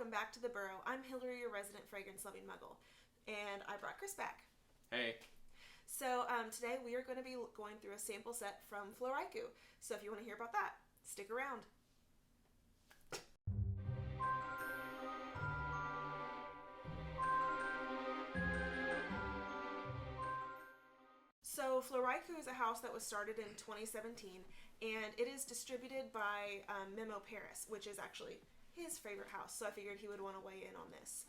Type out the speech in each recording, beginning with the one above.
welcome back to the Burrow. I'm Hillary, your resident fragrance-loving muggle, and I brought Chris back. Hey. So today we are going to be going through a sample set from Floraiku. So if you want to hear about that, stick around. So Floraiku is a house that was started in 2017, and it is distributed by Memo Paris, which is actually his favorite house. So I figured he would want to weigh in on this.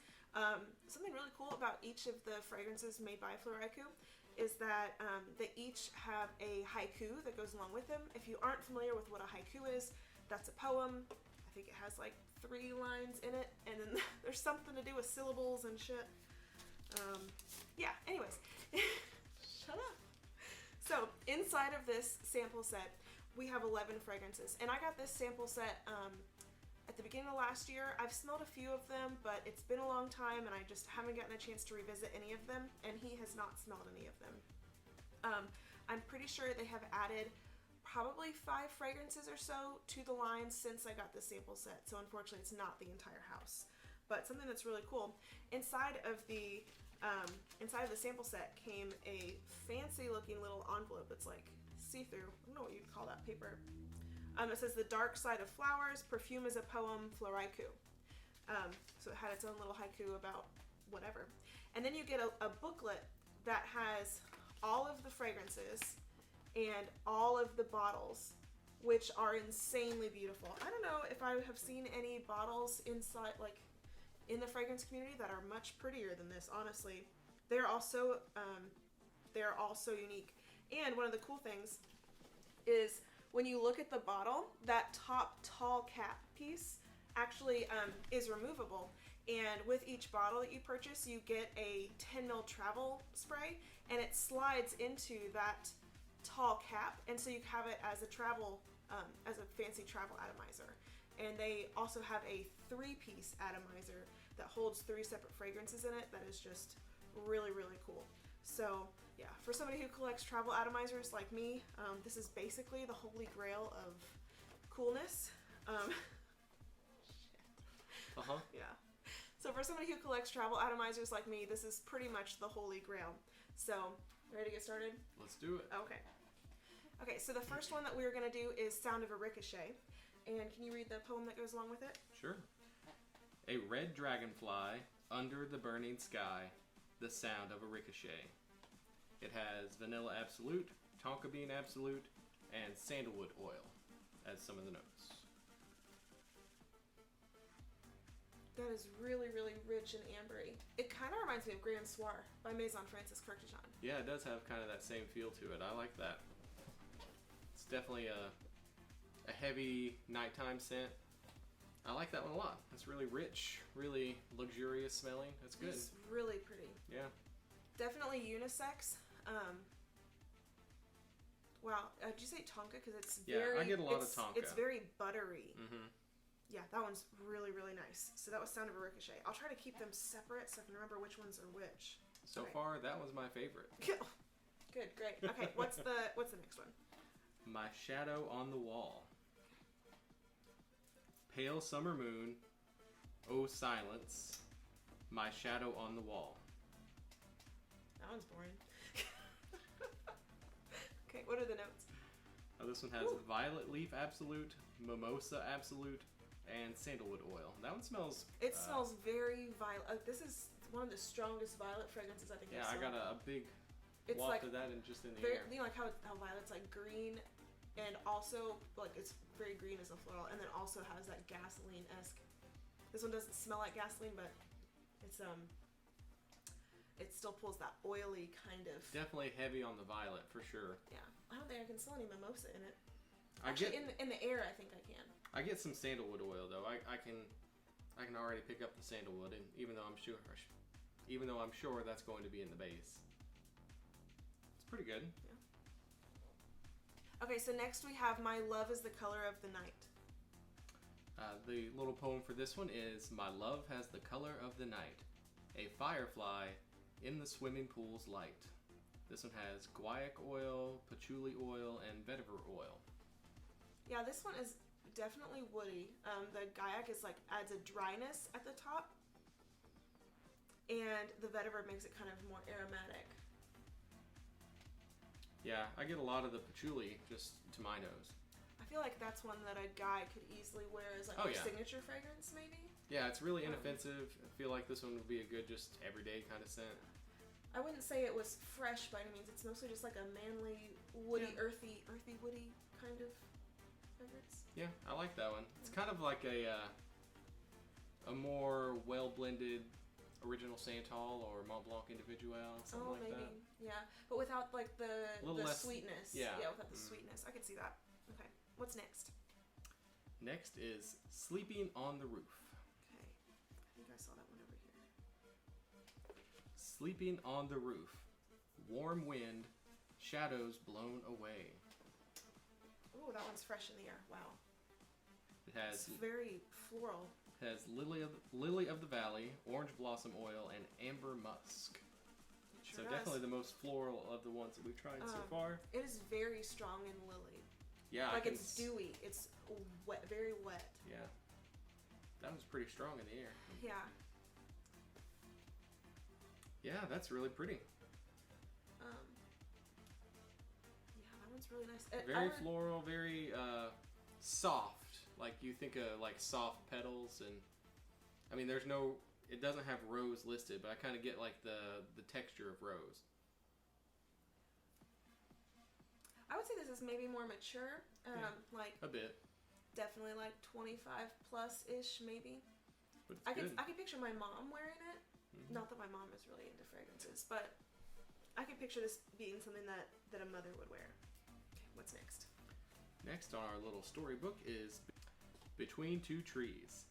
Something really cool about each of the fragrances made by Floraiku is that they each have a haiku that goes along with them. If you aren't familiar with what a haiku is, that's a poem. I think it has like 3 lines in it, and then there's something to do with syllables and shit. Yeah, anyways. Shut up. So inside of this sample set, we have 11 fragrances, and I got this sample set at the beginning of last year. I've smelled a few of them, but it's been a long time, and I just haven't gotten a chance to revisit any of them, and he has not smelled any of them. I'm pretty sure they have added probably 5 fragrances or so to the line since I got this sample set, so unfortunately it's not the entire house. But something that's really cool, inside of the sample set came a fancy looking little envelope that's like see-through. I don't know what you'd call that paper. It says the dark side of flowers, perfume is a poem, Floraiku. So it had its own little haiku about whatever. And then you get a booklet that has all of the fragrances and all of the bottles, which are insanely beautiful. I don't know if I have seen any bottles inside, like in the fragrance community, that are much prettier than this, honestly. They're also unique. And one of the cool things is when you look at the bottle, that top tall cap piece actually is removable. And with each bottle that you purchase, you get a 10 ml travel spray, and it slides into that tall cap, and so you have it as a travel, as a fancy travel atomizer. And they also have a 3-piece atomizer that holds 3 separate fragrances in it that is just really, really cool. So yeah, for somebody who collects travel atomizers like me, this is basically the holy grail of coolness. Shit. Yeah. So for somebody who collects travel atomizers like me, this is pretty much the holy grail. So, ready to get started? Let's do it. Okay. Okay, so the first one that we're going to do is Sound of a Ricochet. And can you read the poem that goes along with it? Sure. A red dragonfly under the burning sky, the sound of a ricochet. It has vanilla absolute, tonka bean absolute, and sandalwood oil as some of the notes. That is really, really rich and ambery. It kind of reminds me of Grand Soir by Maison Francis Kurkdjian. Yeah, it does have kind of that same feel to it. I like that. It's definitely a heavy nighttime scent. I like that one a lot. It's really rich, really luxurious smelling. It's good. It's really pretty. Yeah. Definitely unisex. Wow, did you say tonka? Because it's very... Yeah, I get a lot of tonka. It's very buttery. Mm-hmm. Yeah, that one's really, really nice. So that was Sound of a Ricochet. I'll try to keep them separate so I can remember which ones are which. So okay. far, that was my favorite. Good, great. Okay, what's the next one? My Shadow on the Wall. Pale summer moon, oh silence, my shadow on the wall. That one's boring. Okay, what are the notes? This one has violet leaf absolute, mimosa absolute, and sandalwood oil. That one smells... It smells very violet. This is one of the strongest violet fragrances I think I've smelled. Yeah, I got a big waft like, of that in the air. You know, like how violet's like green, and also like it's very green as a floral, and then also has that gasoline-esque. This one doesn't smell like gasoline, but it's it still pulls that oily kind of... Definitely heavy on the violet, for sure. Yeah. I don't think I can smell any mimosa in it. Actually, in the air, I think I can. I get some sandalwood oil, though. I can already pick up the sandalwood, and even though I'm sure that's going to be in the base. It's pretty good. Yeah. Okay, so next we have My Love is the Color of the Night. The little poem for this one is My love has the color of the night, a firefly in the swimming pool's light. This one has guaiac oil, patchouli oil, and vetiver oil. Yeah, this one is definitely woody. The Gaiac is like adds a dryness at the top, and the vetiver makes it kind of more aromatic. Yeah, I get a lot of the patchouli just to my nose. I feel like that's one that a guy could easily wear as like their signature fragrance, maybe. Yeah, it's really inoffensive. I feel like this one would be a good just everyday kind of scent. I wouldn't say it was fresh by any means. It's mostly just like a manly, woody, earthy woody kind of fragrance. Yeah, I like that one. It's kind of like a more well-blended original Santal or Mont Blanc Individual, something like maybe. that. Yeah, but without like the less sweetness. Yeah, without the sweetness. I could see that. Okay, what's next? Next is Sleeping on the Roof. Okay, I think I saw that one over here. Sleeping on the Roof. Warm wind, shadows blown away. Oh, that one's fresh in the air. Wow. It has it's very floral. It has lily of the valley, orange blossom oil, and amber musk. Sure so does. definitely the most floral of the ones that we've tried so far. It is very strong in lily. Yeah, like it's dewy. It's wet, very wet. Yeah, that was pretty strong in the air. Yeah. Yeah, that's really pretty. Yeah, that one's really nice. Very floral, very soft. Like you think of like soft petals, and I mean, it doesn't have rose listed, but I kind of get like the texture of rose. I would say this is maybe more mature, like a bit. Definitely like 25 plus ish, maybe. But I could picture my mom wearing it. Mm-hmm. Not that my mom is really into fragrances, but I could picture this being something that a mother would wear. Okay, what's next? Next on our little storybook is Between Two Trees.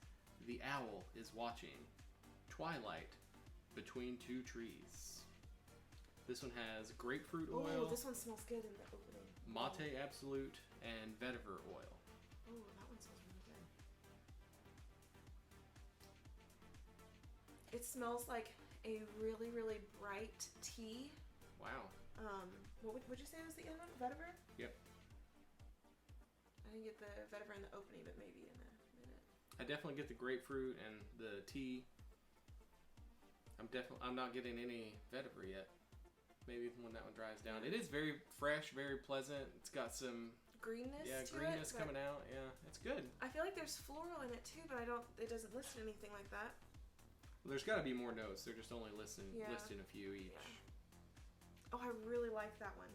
The owl is watching. Twilight between two trees. This one has grapefruit oil. Oh, this one smells good in the opening. Mate Absolute and vetiver oil. Oh, that one smells really good. It smells like a really, really bright tea. Wow. What would you say was the other one? Vetiver? Yep. I didn't get the vetiver in the opening, but maybe in a minute. I definitely get the grapefruit and the tea. I'm not getting any vetiver yet. Maybe when that one dries down. It is very fresh, very pleasant. It's got some greenness. greenness coming out. Yeah, it's good. I feel like there's floral in it too, but it doesn't list anything like that. Well, there's got to be more notes. They're just only listing a few each. Yeah. Oh, I really like that one.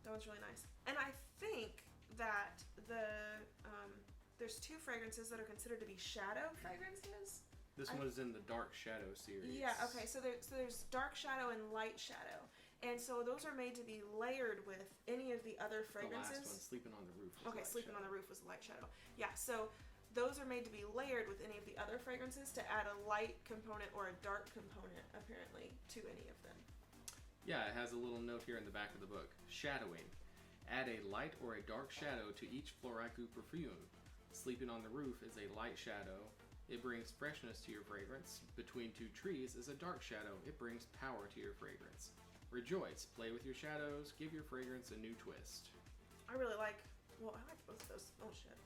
That one's really nice. And I think that there's two fragrances that are considered to be shadow fragrances. This one is in the Dark Shadow series. Yeah, okay. So there's Dark Shadow and Light Shadow. And so those are made to be layered with any of the other fragrances. The last one, Sleeping on the Roof. Sleeping on the Roof was Light Shadow. Yeah, so those are made to be layered with any of the other fragrances to add a light component or a dark component, apparently, to any of them. Yeah, it has a little note here in the back of the book. Shadowing. Add a light or a dark shadow to each Floraiku perfume. Sleeping on the Roof is a light shadow. It brings freshness to your fragrance. Between Two Trees is a dark shadow. It brings power to your fragrance. Rejoice. Play with your shadows. Give your fragrance a new twist. I really like both of those. Oh, shit.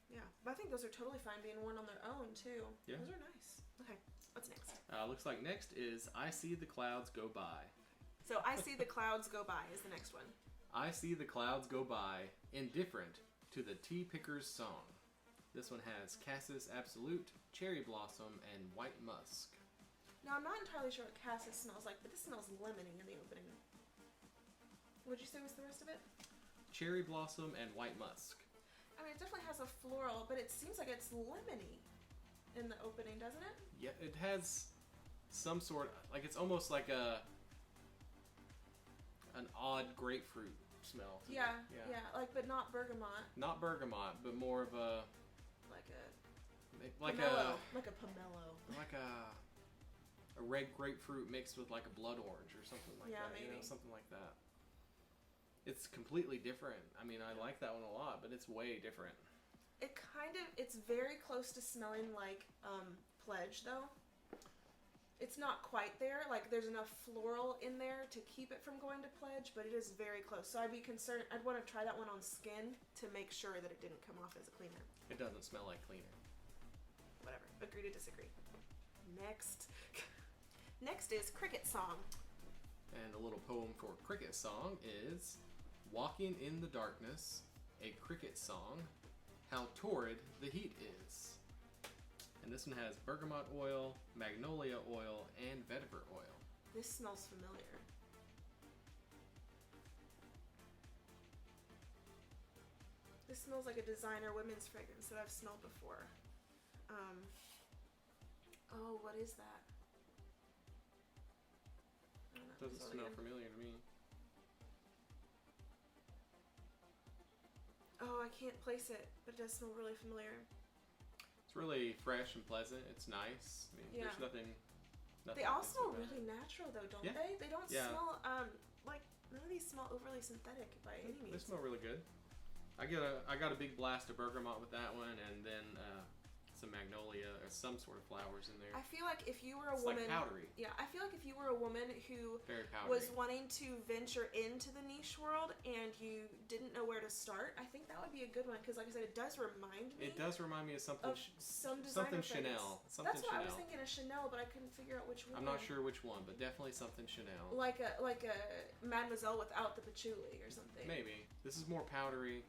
Yeah, but I think those are totally fine being worn on their own, too. Yeah. Those are nice. Okay, what's next? Looks like next is I See the Clouds Go By. So I See the Clouds Go By is the next one. I see the clouds go by, indifferent to the tea picker's song. This one has Cassis Absolute, Cherry Blossom, and White Musk. Now, I'm not entirely sure what Cassis smells like, but this smells lemony in the opening. What'd you say was the rest of it? Cherry Blossom and White Musk. I mean, it definitely has a floral, but it seems like it's lemony in the opening, doesn't it? Yeah, it has some sort, like it's almost like an odd grapefruit smell. Yeah, like, but not bergamot. Not bergamot, but more of a pomelo. Like a red grapefruit mixed with like a blood orange or something like that. Maybe. Something like that. It's completely different. I mean, I like that one a lot, but it's way different. It's very close to smelling like Pledge, though. It's not quite there. Like, there's enough floral in there to keep it from going to pledge, but it is very close. So I'd be concerned. I'd want to try that one on skin to make sure that it didn't come off as a cleaner. It doesn't smell like cleaner. Whatever. Agree to disagree. Next. Next is Cricket Song. And a little poem for Cricket Song is, walking in the darkness, a cricket song, how torrid the heat is. And this one has bergamot oil, magnolia oil, and vetiver oil. This smells familiar. This smells like a designer women's fragrance that I've smelled before. Oh, what is that? Doesn't smell familiar to me. Oh, I can't place it, but it does smell really familiar. It's really fresh and pleasant. It's nice. I mean, there's nothing They all smell really natural, though, don't they? They don't smell like none of these smell overly synthetic by any means. They smell really good. I got a big blast of bergamot with that one, and then some magnolia or some sort of flowers in there. I feel like if you were a it's woman, like powdery. Yeah, I feel like if you were a woman who Very powdery. was wanting to venture into the niche world and you didn't know where to start, I think that would be a good one because, like I said, it does remind me. It does remind me of something. Some designer something Chanel. Something That's what Chanel. I was thinking of Chanel, but I couldn't figure out which one. I'm not sure which one, but definitely something Chanel. Like a Mademoiselle without the patchouli or something. Maybe this is more powdery.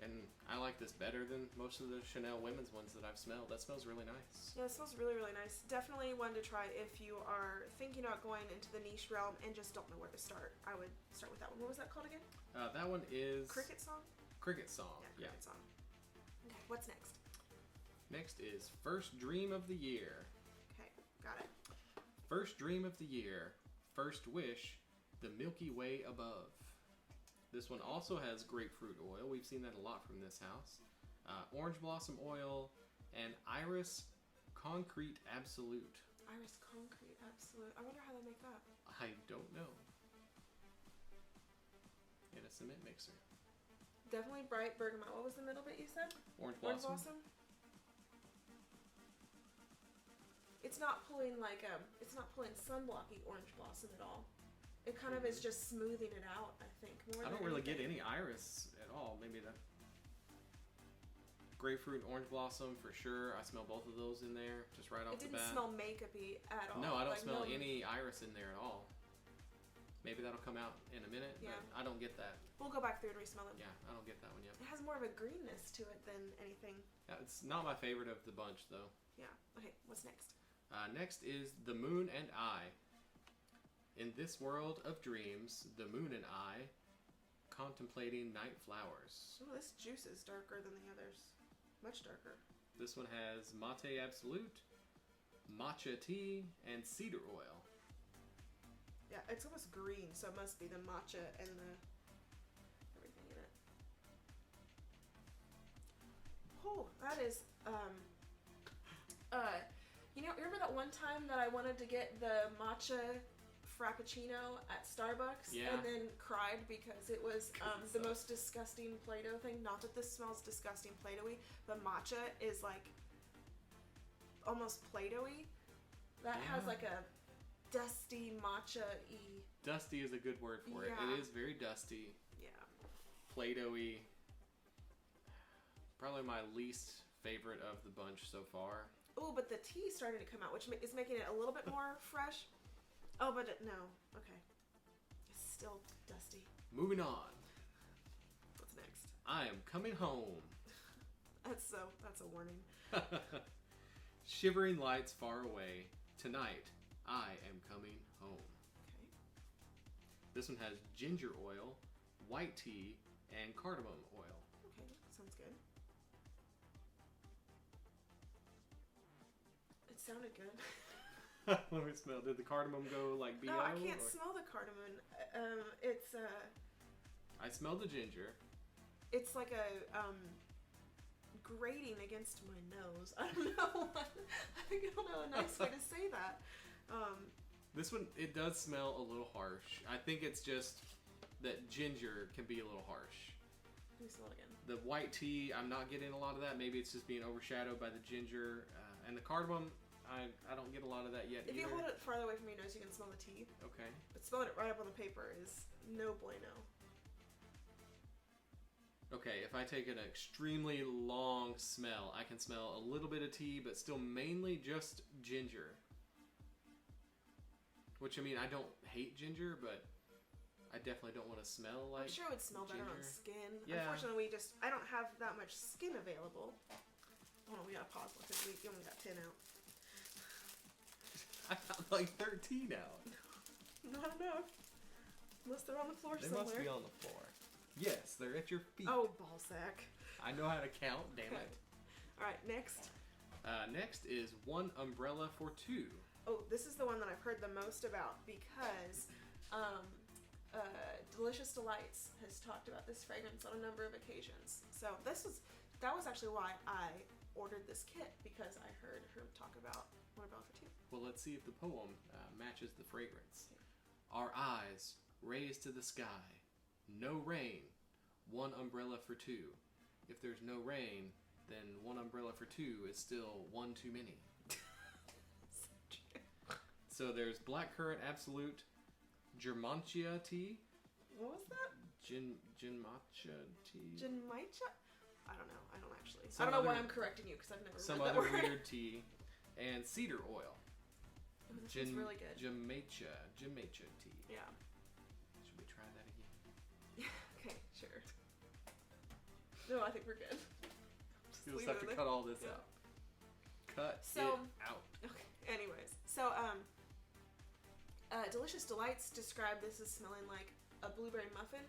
And I like this better than most of the Chanel women's ones that I've smelled. That smells really nice. Yeah, it smells really, really nice. Definitely one to try if you are thinking about going into the niche realm and just don't know where to start. I would start with that one. What was that called again? That one is... Cricket Song? Cricket Song, yeah. Cricket Song. Okay, what's next? Next is First Dream of the Year. Okay, got it. First Dream of the Year. First Wish. The Milky Way Above. This one also has grapefruit oil. We've seen that a lot from this house. Orange blossom oil and Iris Concrete Absolute. Iris Concrete Absolute. I wonder how they make that. I don't know. In a cement mixer. Definitely bright bergamot. What was the middle bit you said? Orange blossom. Orange blossom. It's not pulling it's not pulling sunblocky orange blossom at all. It kind of is just smoothing it out, I think. More I than don't really get anything. any iris at all. Maybe that grapefruit and orange blossom for sure. I smell both of those in there just right off the bat. It didn't smell makeup-y at all. No, I don't smell any iris in there at all. Maybe that'll come out in a minute, but I don't get that. We'll go back through and re-smell it. Yeah, I don't get that one yet. It has more of a greenness to it than anything. Yeah, it's not my favorite of the bunch, though. Yeah. Okay, what's next? Next is The Moon and I. In this world of dreams, the moon and I, contemplating night flowers. Oh, this juice is darker than the others. Much darker. This one has Mate Absolute, matcha tea, and cedar oil. Yeah, it's almost green, so it must be the matcha and the everything in it. Oh, that is you know, remember that one time that I wanted to get the matcha frappuccino at Starbucks and then cried because it was the most disgusting Play-Doh thing. Not that this smells disgusting Play-Doh-y, but matcha is like almost Play-Doh-y. That has like a dusty matcha-y. Dusty is a good word for it. It is very dusty. Yeah. Play-Doh-y. Probably my least favorite of the bunch so far. Oh, but the tea starting to come out, which is making it a little bit more fresh. Oh, but no. Okay. It's still dusty. Moving on. What's next? I am coming home. That's a warning. Shivering lights far away. Tonight, I am coming home. Okay. This one has ginger oil, white tea, and cardamom oil. Okay, sounds good. It sounded good. Let me smell. Did the cardamom go like B.O.? No, I can't smell the cardamom. It's I smell the ginger. It's like a grating against my nose. I don't know. I don't know a nice way to say that. This one, it does smell a little harsh. I think it's just that ginger can be a little harsh. Let me smell it again. The white tea, I'm not getting a lot of that. Maybe it's just being overshadowed by the ginger and the cardamom. I don't get a lot of that yet If either. you hold it farther away from your nose, you can smell the tea. Okay. But smelling it right up on the paper is no bueno. Okay, if I take an extremely long smell, I can smell a little bit of tea, but still mainly just ginger. Which, I mean, I don't hate ginger, but I definitely don't want to smell like I'm sure it would smell better on ginger. skin. Yeah. Unfortunately, I don't have that much skin available. Hold on, we gotta pause because we only got 10 out. I found like 13 out. Not enough. Unless they're on the floor They somewhere. must be on the floor. Yes, they're at your feet. Oh, ballsack. I know how to count, damn Okay. it. Alright, next. Next is one umbrella for two. Oh, this is the one that I've heard the most about because Delicious Delights has talked about this fragrance on a number of occasions. So that was actually why I ordered this kit, because I heard her talk about one umbrella for two. Well, let's see if the poem matches the fragrance. Our eyes raised to the sky. No rain. One umbrella for two. If there's no rain, then one umbrella for two is still one too many. So there's blackcurrant absolute, Germantia tea. What was that? Genmatcha tea. Genmaicha? I don't know. I don't actually. Some I don't know why other- I'm correcting you because I've never Some read that other word. weird tea, and cedar oil. Oh, this one's really good. Jamaica tea. Yeah. Should we try that again? Okay, sure. No, I think we're good. You'll leave just have it to there. cut all this Yeah. out. Cut So- it out. Okay. Anyways, so Delicious Delights described this as smelling like a blueberry muffin.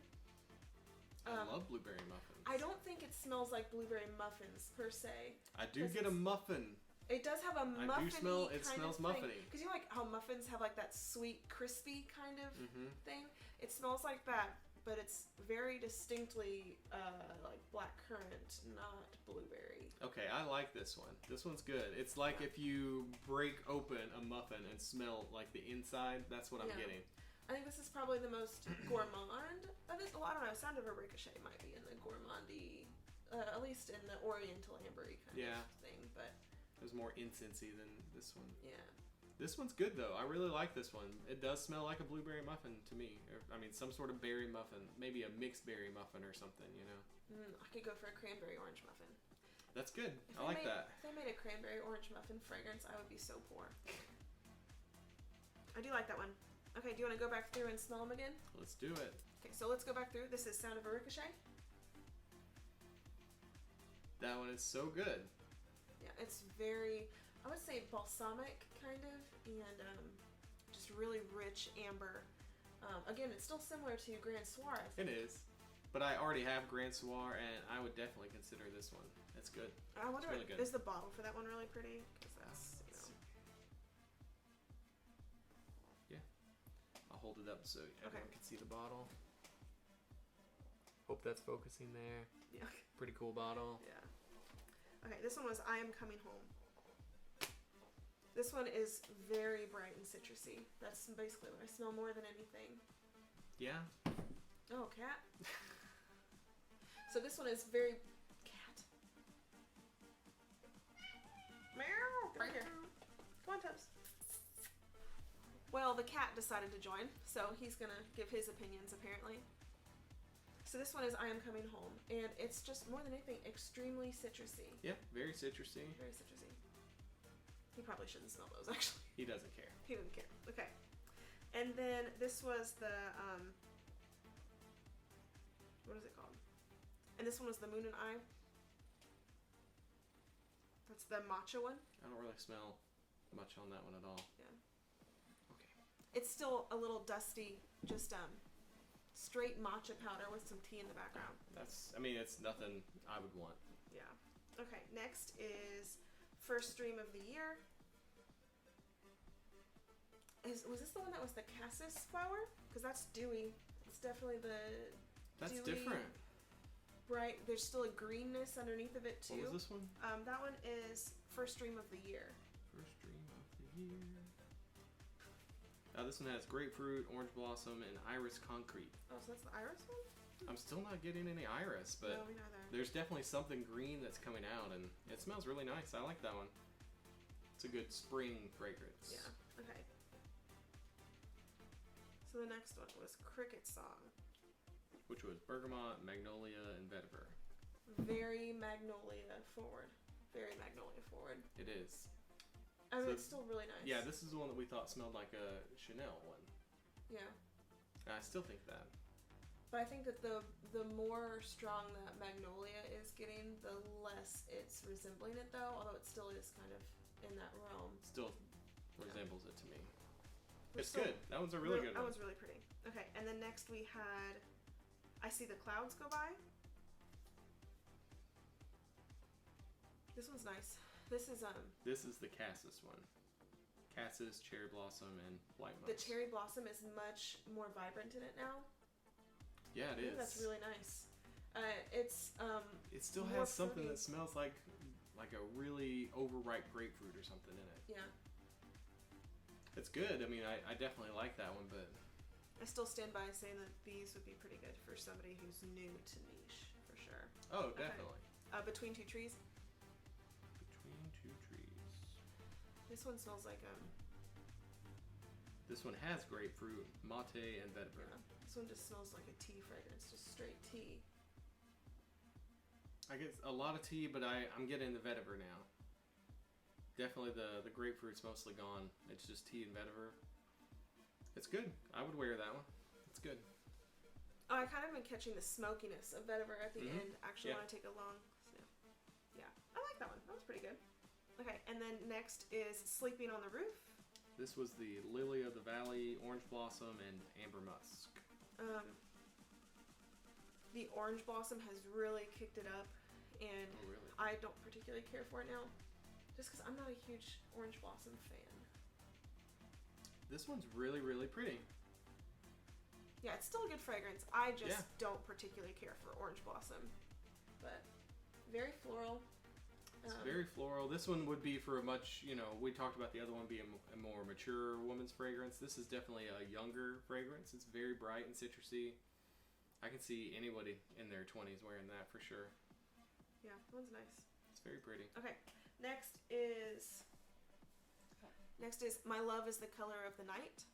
I love blueberry muffins. I don't think it smells like blueberry muffins per se. I do 'cause get a it's- muffin. It does have a muffin-y I do smell. It kind smells of thing. muffiny. Because you know, like how muffins have like that sweet, crispy kind of Mm-hmm. thing. It smells like that, but it's very distinctly like black currant, not blueberry. Okay, I like this one. This one's good. It's like Yeah. if you break open a muffin and smell like the inside. That's what I'm Yeah. getting. I think this is probably the most gourmand of it. Well, I don't know. Sound of a Ricochet might be in the gourmandy, at least in the Oriental ambery kind of thing. But There's more incensey than this one. yeah, This one's good though. I really like this one. It does smell like a blueberry muffin to me. Or, I mean, some sort of berry muffin. Maybe a mixed berry muffin or something, you know. I could go for a cranberry orange muffin. That's good. If I they like made, that. If they made a cranberry orange muffin fragrance, I would be so poor. I do like that one. Okay, do you want to go back through and smell them again? Let's do it. Okay, so let's go back through. This is Sound of a Ricochet. That one is so good. Yeah, it's very, I would say balsamic kind of, and just really rich amber. Again, it's still similar to Grand Soir. I think. It is. But I already have Grand Soir, and I would definitely consider this one. It's good. I wonder, really good. is the bottle for that one really pretty? Because that's, you know. Yeah. I'll hold it up so everyone can see the bottle. Hope that's focusing there. Yeah. Pretty cool bottle. Yeah. Okay, this one was I Am Coming Home. This one is very bright and citrusy. That's basically what I smell more than anything. Yeah. Oh, cat. So this one is very cat. Meow. Come here. Come on, Tubbs. Well, the cat decided to join, so he's gonna give his opinions apparently. So this one is I Am Coming Home, and it's just more than anything extremely citrusy. Yeah, very citrusy. Very citrusy. He probably shouldn't smell those actually. He doesn't care. He didn't care. Okay. And then this was the what is it called? And this one was the Moon and I. That's the matcha one. I don't really smell much on that one at all. Yeah. Okay. It's still a little dusty, just straight matcha powder with some tea in the background. That's, I mean, it's nothing I would want. Yeah. Okay, next is First Dream of the Year. Was this the one that was the cassis flower? Because that's dewy. It's definitely the That's dewy, different. bright. There's still a greenness underneath of it too. What was this one? That one is First Dream of the Year. First Dream of the Year. This one has grapefruit, orange blossom, and iris concrete. Oh, so that's the iris one? I'm still not getting any iris, but No, me neither. there's definitely something green that's coming out, and it smells really nice. I like that one. It's a good spring fragrance. Yeah. Okay. So the next one was Cricket Song. Which was bergamot, magnolia, and vetiver. Very magnolia forward. Very magnolia forward. It is. I mean, it's still really nice. Yeah, this is the one that we thought smelled like a Chanel one. Yeah. And I still think that. But I think that the more strong that magnolia is getting, the less it's resembling it, though. Although it still is kind of in that realm. Still resembles it to me. We're It's good. That one's a really good one. That one's really pretty. Okay, and then next we had I See the Clouds Go By. This one's nice. This is the Cassis one. Cassis, cherry blossom, and white moss. The cherry blossom is much more vibrant in it now. Yeah, it is. That's really nice. It still has something that smells like a really overripe grapefruit or something in it. Yeah. It's good. I mean, I definitely like that one, but I still stand by saying that these would be pretty good for somebody who's new to niche, for sure. Oh, definitely. Okay. Between Two Trees. Between Two Trees. This one smells like This one has grapefruit, mate, and vetiver. Yeah. This one just smells like a tea fragrance, just straight tea. I get a lot of tea, but I'm getting the vetiver now. Definitely the grapefruit's mostly gone. It's just tea and vetiver. It's good. I would wear that one. It's good. Oh, I kind of been catching the smokiness of vetiver at the end. Actually, want to take a long sniff. Yeah, I like that one. That was pretty good. Okay, and then next is Sleeping on the Roof. This was the Lily of the Valley, Orange Blossom, and Amber Musk. The Orange Blossom has really kicked it up, and really? I don't particularly care for it now, just because I'm not a huge Orange Blossom fan. This one's really, really pretty. Yeah, it's still a good fragrance. I just don't particularly care for Orange Blossom, but very floral. It's very floral. This one would be for a much, we talked about the other one being a more mature woman's fragrance. This is definitely a younger fragrance. It's very bright and citrusy. I can see anybody in their 20s wearing that for sure. Yeah, that one's nice. It's very pretty. Okay, next is My Love is the Color of the Night.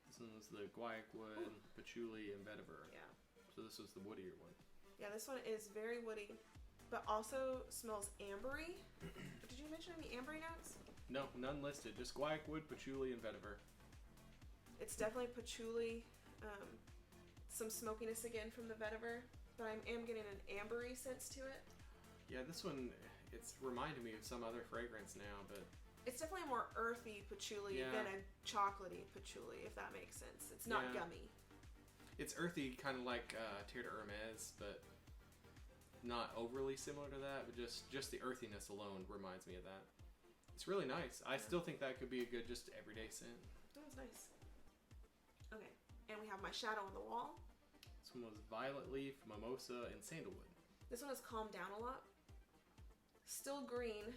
This one was the guaiac wood, patchouli, and vetiver. Yeah. So this was the woodier one. Yeah, this one is very woody, but also smells ambery. Did you mention any ambery notes? No, none listed. Just guaiac wood, patchouli, and vetiver. It's definitely patchouli. Some smokiness again from the vetiver, but I am getting an ambery sense to it. Yeah, this one, it's reminding me of some other fragrance now, but it's definitely more earthy patchouli than a chocolatey patchouli, if that makes sense. It's not gummy. It's earthy, kind of like Terre de Hermes, but not overly similar to that, but just the earthiness alone reminds me of that. It's really nice. I still think that could be a good just everyday scent. That was nice. Okay, and we have My Shadow on the Wall. This one was violet leaf, mimosa, and sandalwood. This one has calmed down a lot. Still green,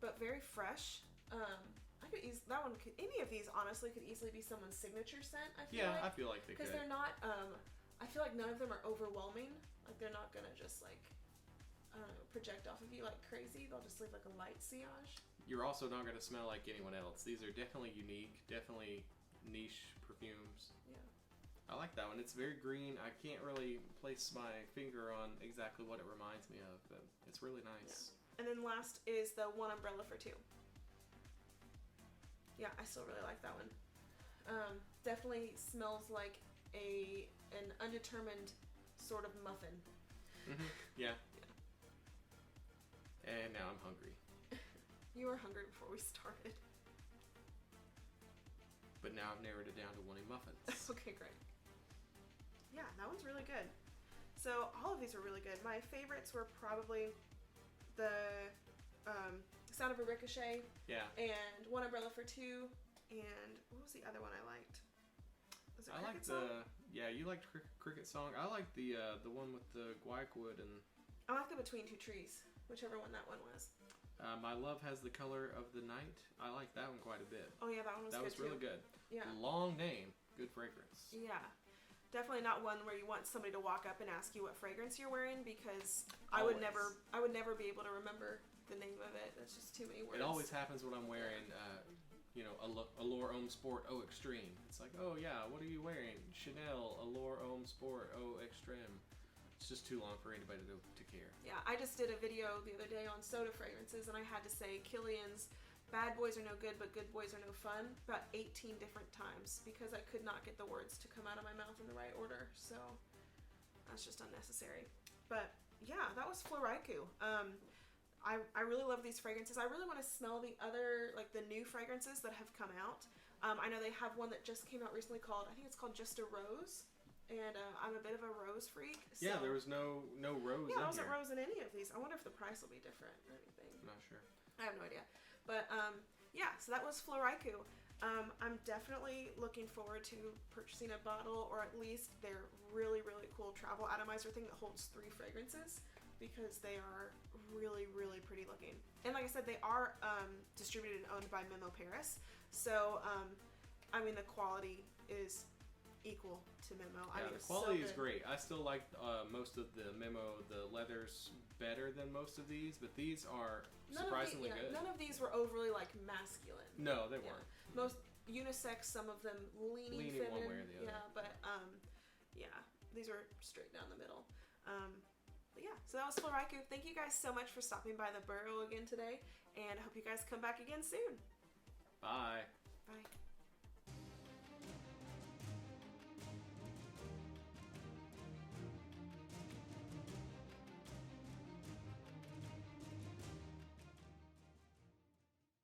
but very fresh. Any of these honestly could easily be someone's signature scent. I feel like they could. Because they're not. I feel like none of them are overwhelming. Like they're not gonna just project off of you like crazy. They'll just leave like a light sillage. You're also not gonna smell like anyone else. These are definitely unique, definitely niche perfumes. Yeah. I like that one. It's very green. I can't really place my finger on exactly what it reminds me of, but it's really nice. Yeah. And then last is the One Umbrella for Two. Yeah, I still really like that one. Definitely smells like an undetermined sort of muffin. Mm-hmm. Yeah. And now I'm hungry. You were hungry before we started. But now I've narrowed it down to wanting muffins. Okay, great. Yeah, that one's really good. So all of these are really good. My favorites were probably the Sound of a Ricochet. Yeah. And One Umbrella for Two. And what was the other one I liked? Was it Cricket Song? You liked Cricket Song. I liked the one with the guaiac wood and. I like the Between Two Trees, whichever one that one was. My Love Has the Color of the Night. I like that one quite a bit. Oh yeah, that one was good too. That was really good. Yeah. Long name, good fragrance. Yeah. Definitely not one where you want somebody to walk up and ask you what fragrance you're wearing, because I would never be able to remember the name of it. That's just too many words. It always happens when I'm wearing, Allure Homme Sport Eau Extreme. It's like, oh yeah, what are you wearing? Chanel Allure Homme Sport Eau Extreme. It's just too long for anybody to care. Yeah, I just did a video the other day on soda fragrances, and I had to say Killian's Bad Boys Are No Good, but Good Boys Are No Fun about 18 different times because I could not get the words to come out of my mouth in the right order. So that's just unnecessary. But yeah, that was Floraiku. I really love these fragrances. I really want to smell the other, like the new fragrances that have come out. I know they have one that just came out recently I think it's called Just a Rose. And I'm a bit of a rose freak. So yeah, there was no rose in there here. wasn't rose in any of these. I wonder if the price will be different or anything. I'm not sure. I have no idea. But yeah, so that was Floraiku. I'm definitely looking forward to purchasing a bottle, or at least their really, really cool travel atomizer thing that holds 3 fragrances, because they are really, really pretty looking. And like I said, they are distributed and owned by Memo Paris. So, I mean, the quality is equal to Memo. Yeah, I mean, the quality so is great. I still like most of the Memo, the leathers better than most of these, but these are surprisingly good. None of these were overly like masculine. No, they weren't. Most unisex, some of them leaning feminine. One way or the other. Yeah, but these are straight down the middle. But yeah, so that was Floraiku. Thank you guys so much for stopping by the Burrow again today, and I hope you guys come back again soon. Bye. Bye.